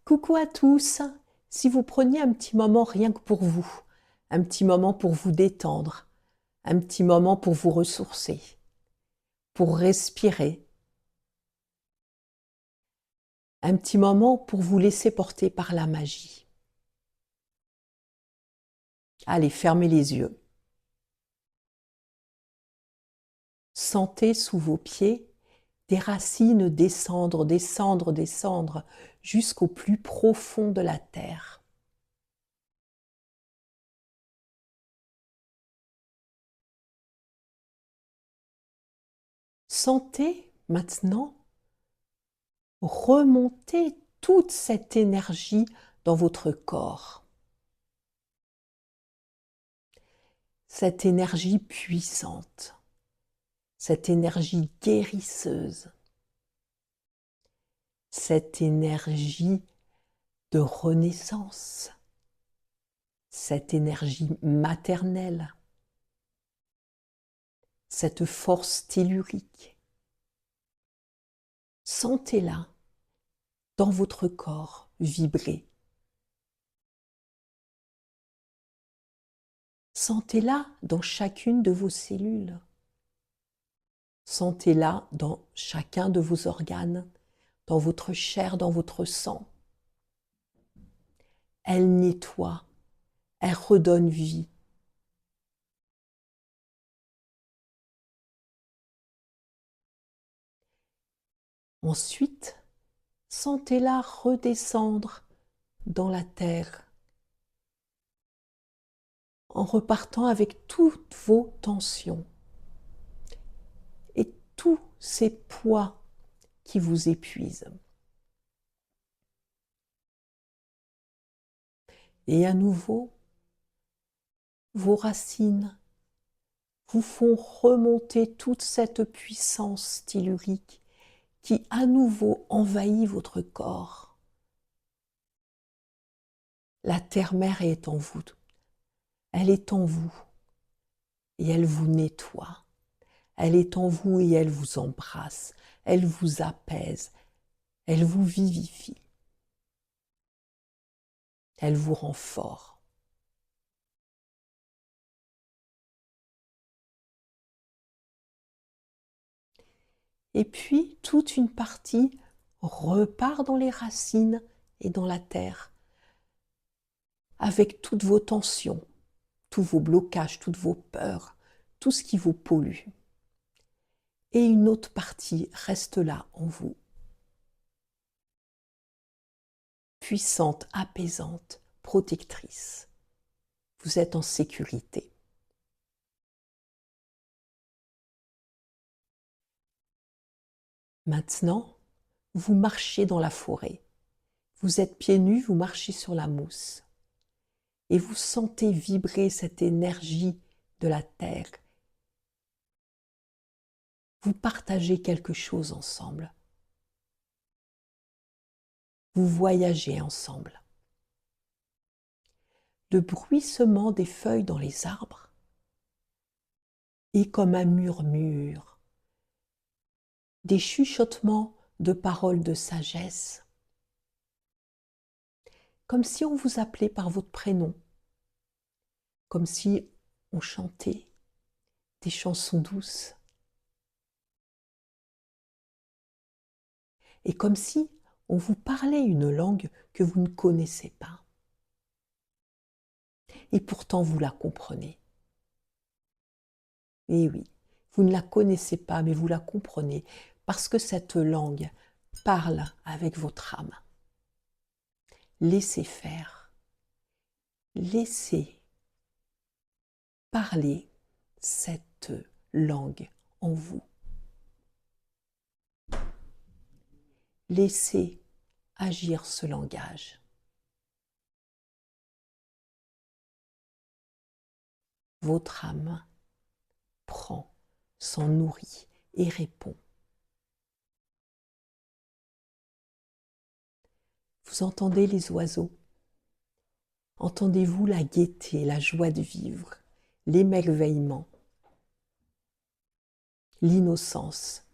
Coucou à tous. Si vous preniez un petit moment rien que pour vous, un petit moment pour vous détendre, un petit moment pour vous ressourcer, pour respirer, un petit moment pour vous laisser porter par la magie. Allez, fermez les yeux. Sentez sous vos pieds des racines descendre, descendre, descendre jusqu'au plus profond de la terre. Sentez maintenant remonter toute cette énergie dans votre corps. Cette énergie puissante, cette énergie guérisseuse, cette énergie de renaissance, cette énergie maternelle, cette force tellurique. Sentez-la dans votre corps vibrer. Sentez-la dans chacune de vos cellules. Sentez-la dans chacun de vos organes, dans votre chair, dans votre sang. Elle nettoie, elle redonne vie. Ensuite, sentez-la redescendre dans la terre en repartant avec toutes vos tensions et tous ces poids qui vous épuisent. Et à nouveau, vos racines vous font remonter toute cette puissance tellurique qui à nouveau envahit votre corps. La terre-mère est en vous, elle est en vous et elle vous nettoie. Elle est en vous et elle vous embrasse, elle vous apaise, elle vous vivifie, elle vous rend fort. Et puis, toute une partie repart dans les racines et dans la terre, avec toutes vos tensions, tous vos blocages, toutes vos peurs, tout ce qui vous pollue. Et une autre partie reste là en vous, puissante, apaisante, protectrice. Vous êtes en sécurité. Maintenant, vous marchez dans la forêt. Vous êtes pieds nus, vous marchez sur la mousse. Et vous sentez vibrer cette énergie de la terre. Vous partagez quelque chose ensemble. Vous voyagez ensemble. Le bruissement des feuilles dans les arbres est comme un murmure, des chuchotements de paroles de sagesse, comme si on vous appelait par votre prénom, comme si on chantait des chansons douces, et comme si on vous parlait une langue que vous ne connaissez pas. Et pourtant vous la comprenez. Et oui, vous ne la connaissez pas, mais vous la comprenez, parce que cette langue parle avec votre âme. Laissez faire. Laissez parler cette langue en vous. Laissez agir ce langage. Votre âme prend, s'en nourrit et répond. Vous entendez les oiseaux? Entendez-vous la gaieté, la joie de vivre, l'émerveillement, l'innocence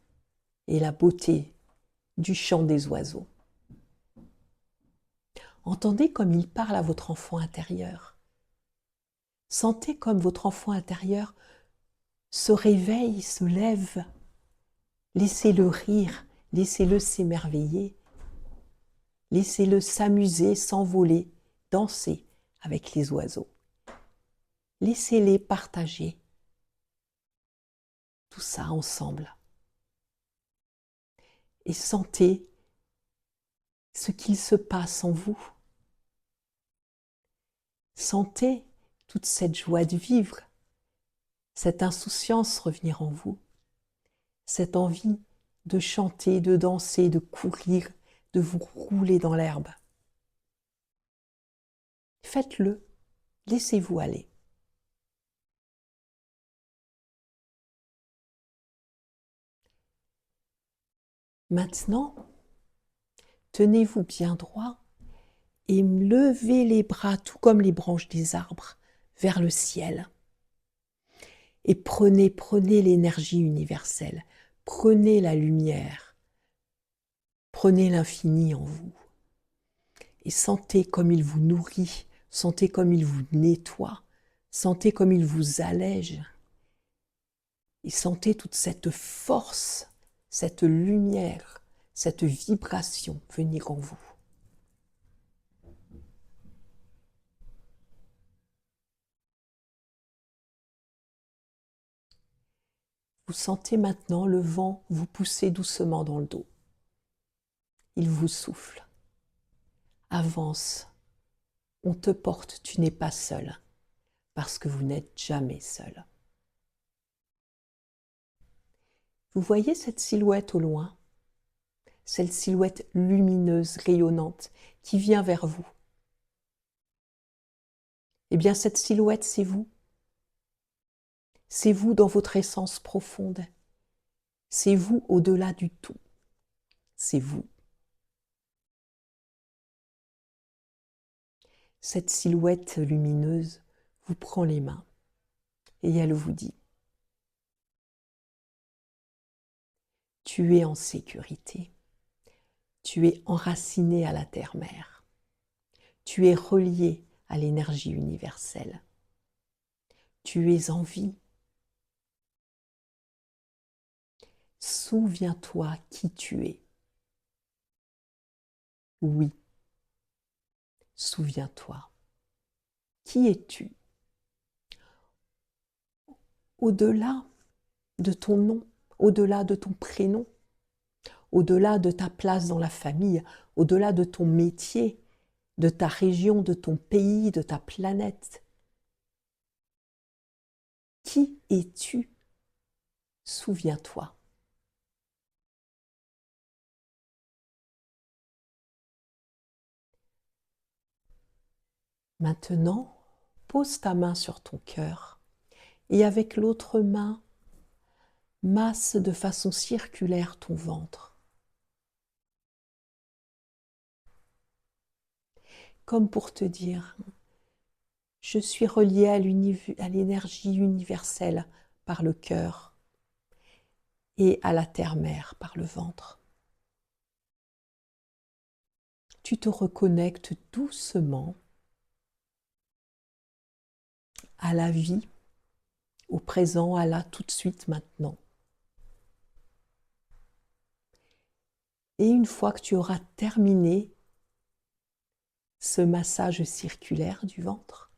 et la beauté du chant des oiseaux? Entendez comme il parle à votre enfant intérieur. Sentez comme votre enfant intérieur se réveille, se lève. Laissez-le rire, laissez-le s'émerveiller. Laissez-le s'amuser, s'envoler, danser avec les oiseaux. Laissez-les partager tout ça ensemble. Et sentez ce qu'il se passe en vous. Sentez toute cette joie de vivre, cette insouciance revenir en vous, cette envie de chanter, de danser, de courir, de vous rouler dans l'herbe. Faites-le, laissez-vous aller. Maintenant, tenez-vous bien droit et levez les bras, tout comme les branches des arbres, vers le ciel. Et prenez l'énergie universelle, prenez la lumière, prenez l'infini en vous. Et sentez comme il vous nourrit, sentez comme il vous nettoie, sentez comme il vous allège. Et sentez toute cette force, cette lumière, cette vibration venir en vous. Vous sentez maintenant le vent vous pousser doucement dans le dos. Il vous souffle. Avance. On te porte, tu n'es pas seul, parce que vous n'êtes jamais seul. Vous voyez cette silhouette au loin? Cette silhouette lumineuse, rayonnante, qui vient vers vous. Eh bien, cette silhouette, c'est vous. C'est vous dans votre essence profonde. C'est vous au-delà du tout. C'est vous. Cette silhouette lumineuse vous prend les mains et elle vous dit: tu es en sécurité. Tu es enraciné à la terre-mère. Tu es relié à l'énergie universelle. Tu es en vie. Souviens-toi qui tu es. Oui, souviens-toi. Qui es-tu? Au-delà de ton nom, au-delà de ton prénom, au-delà de ta place dans la famille, au-delà de ton métier, de ta région, de ton pays, de ta planète. Qui es-tu? Souviens-toi. Maintenant, pose ta main sur ton cœur et avec l'autre main, masse de façon circulaire ton ventre. Comme pour te dire: je suis relié à l'énergie universelle par le cœur et à la terre-mère par le ventre. Tu te reconnectes doucement à la vie, au présent, à là, tout de suite, maintenant. Et une fois que tu auras terminé ce massage circulaire du ventre,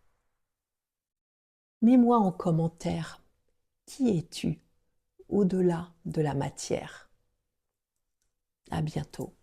mets-moi en commentaire: qui es-tu au-delà de la matière? À bientôt.